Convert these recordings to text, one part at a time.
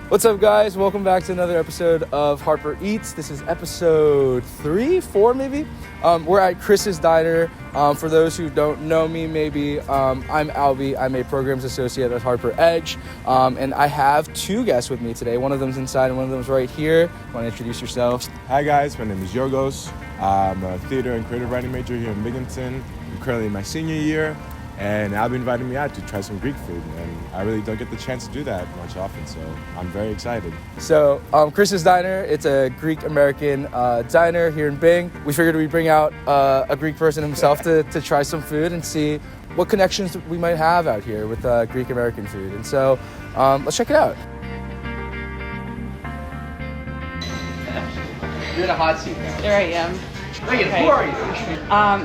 What's up, guys? Welcome back to another episode of Harpur Eats. This is episode 3, 4 maybe. We're at Chris's Diner. For those who don't know me, maybe, I'm Albie. I'm a programs associate at Harpur Edge. And I have two guests with me today. One of them's inside and one of them's right here. Want to introduce yourselves? Hi guys, my name is Yiorgos. I'm a theater and creative writing major here in Binghamton. I'm currently in my senior year, and Albie invited me out to try some Greek food, and I really don't get the chance to do that much often, so I'm very excited. So, Chris's Diner, it's a Greek-American diner here in Bing. We figured we'd bring out a Greek person himself to try some food and see what connections we might have out here with Greek-American food. And so, let's check it out. You're in a hot seat now. There I am. Megan, Okay. who are you?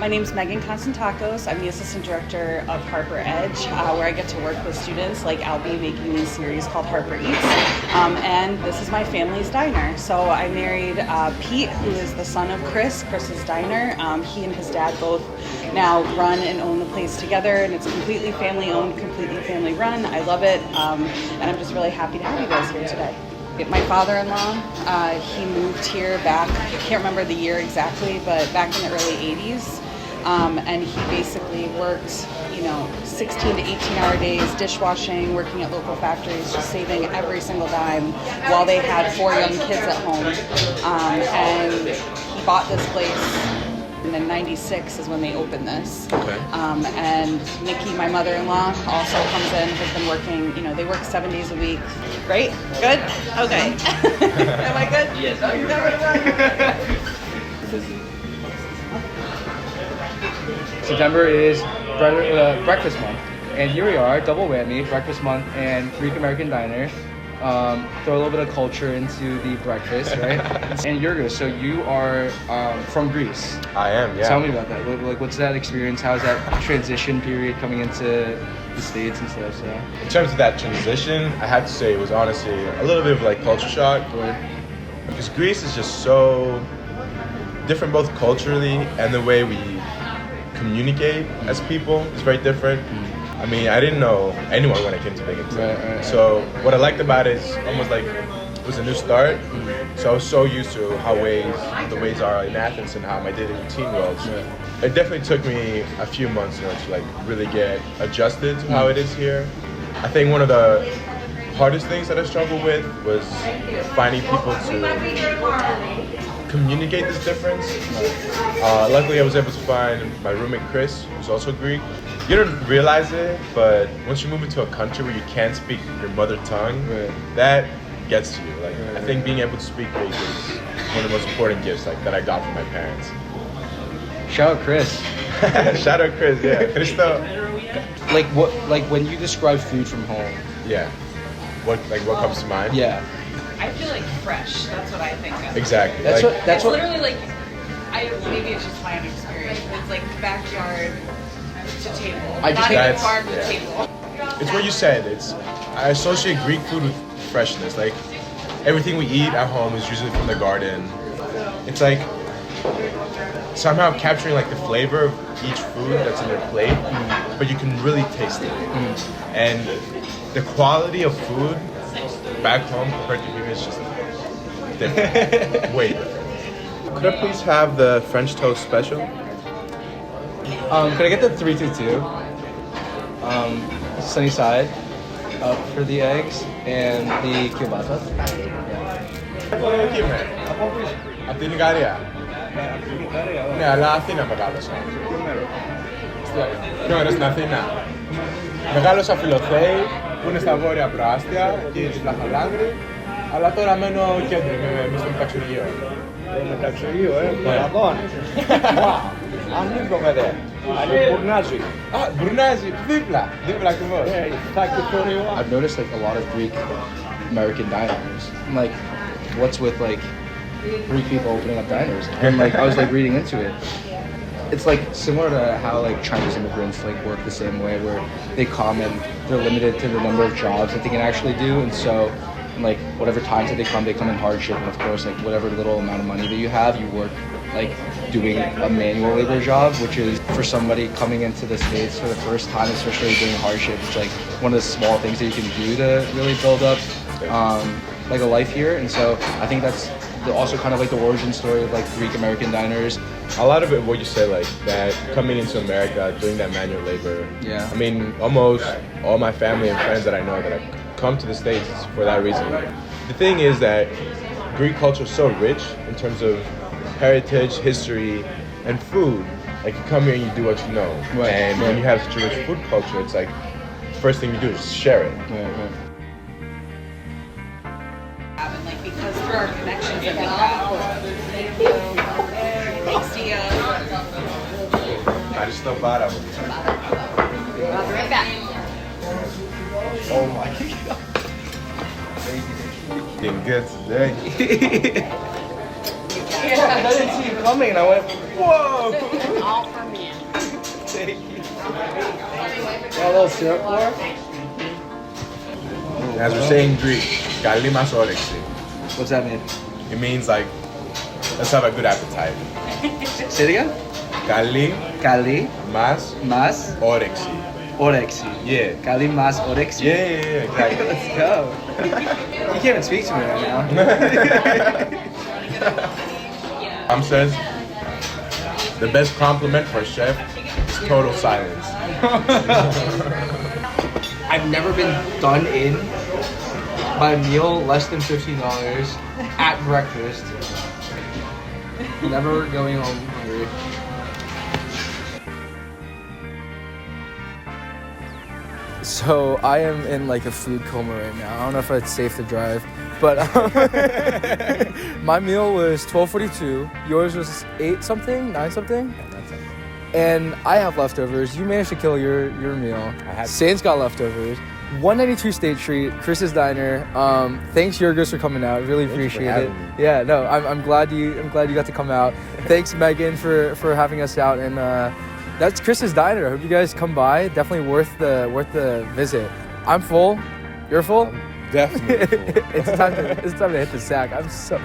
My name's Megan Constantakos. I'm the assistant director of Harpur Edge, where I get to work with students like Albie making this series called Harpur Eats. And this is my family's diner. So I married Pete, who is the son of Chris's Diner. He and his dad both now run and own the place together, and it's completely family owned, completely family run. I love it, and I'm just really happy to have you guys here today. My father-in-law, he moved here back, I can't remember the year exactly, but back in the early 80s. And he basically worked, 16 to 18-hour days, dishwashing, working at local factories, just saving every single dime while they had 4 young kids at home. And he bought this place. And then 96 is when they opened this. Okay. And Nikki, my mother-in-law, also comes in, has been working, they work 7 days a week. Right? Good? Okay. Am I good? Yes. September is breakfast month. And here we are, double whammy, breakfast month and Greek-American Diner. Throw a little bit of culture into the breakfast, right? And Yiorgos, so you are from Greece. I am, yeah. Tell me about that. What's that experience? How's that transition period coming into the States and stuff? So, In terms of that transition, I have to say it was honestly a little bit of like culture shock. Because Greece is just so different both culturally and the way we communicate as people is very different. I mean, I didn't know anyone when I came to Binghamton. Right. So what I liked about it is almost like it was a new start. So I was so used to how the ways are in Athens and how my daily routine was. It definitely took me a few months to like really get adjusted to how it is here. I think one of the hardest things that I struggled with was finding people to communicate this difference. Luckily, I was able to find my roommate Chris, who's also Greek. You don't realize it, but once you move into a country where you can't speak your mother tongue, that gets to you. Like, I think being able to speak Greek is one of the most important gifts that I got from my parents. shout out Chris. Shout out Chris, yeah. Christo. Like when you describe food from home. Yeah. What comes to mind? Yeah. I feel like fresh. That's what I think of. Exactly. That's It's what. literally like, maybe it's just my own experience, but it's like backyard to table. I just Not think even that's- farm to yeah. table. It's what you said. I associate Greek food with freshness. Like everything we eat at home is usually from the garden. It's like somehow capturing like the flavor of each food that's in their plate, but you can really taste it. And the quality of food back home compared to here is just different. Way different. Could I please have the French toast special? Could I get the 322? Sunny side up for the eggs and the kielbasa. Από την Ικαρία. Ναι, αλλά Αθήνα μεγάλωσα. Ποιο μέρος στην Αθήνα? Μεγάλωσα Φιλοθέη, που είναι στα βόρεια προάστια, εκεί στην Λαχαλάνδρη. Αλλά τώρα μένω κέντρο, είμαι στο Μεταξουργείο. Μεταξουργείο, παραπάνω. Ανοίγομαι δε. Ανοίγω μπουρνάζι. Α, μπουρνάζι, δίπλα ακριβώς. I've noticed like a lot of Greek American diners. I'm like, what's with like Greek people opening up diners? And like I was like reading into it. It's like similar to how like Chinese immigrants like work the same way, where they come and they're limited to the number of jobs that they can actually do, and so like whatever times that they come in hardship, and of course like whatever little amount of money that you have, you work like doing a manual labor job, which is for somebody coming into the States for the first time, especially during hardship, it's like one of the small things that you can do to really build up like a life here, and so I think that's also kind of like the origin story of like Greek American diners. A lot of it, what you said, like that coming into America, doing that manual labor. Yeah. I mean, almost all my family and friends that I know that have come to the States for that reason. The thing is that Greek culture is so rich in terms of heritage, history, and food. Like you come here and you do what you know. Right. And when you have such a rich food culture, it's like first thing you do is share it. Right. And like because through our connections that we have. Thank you. Thanks to you. I just stop by that. I'll be right back. Oh my god. Getting good today. I didn't see you coming, and I went, whoa. All for me. Thank you. A little syrup for? As we're saying in Greek, "Kalli mas όρεξη." What's that mean? It means like, let's have a good appetite. Say it again. Kalli Kali mas mas όρεξη. oreksi. Yeah. Kali mas oreksi. Yeah, exactly. Let's go. You can't even speak to me right now. Mom says the best compliment for a chef is total silence. I've never been done in by a meal less than $15 at breakfast. Never going home hungry. So I am in like a food coma right now. I don't know if it's safe to drive, but my meal was $12.42. Yours was 8 something, 9 something. And I have leftovers. You managed to kill your meal. I had. Saints got leftovers. 192 State Street, Chris's Diner. Thanks Yiorgos for coming out. Really appreciate it. having me. Yeah, no, I'm glad you got to come out. Thanks Megan for having us out, and that's Chris's Diner. I hope you guys come by. Definitely worth the visit. I'm full. You're full. Definitely. It's time to hit the sack. I'm so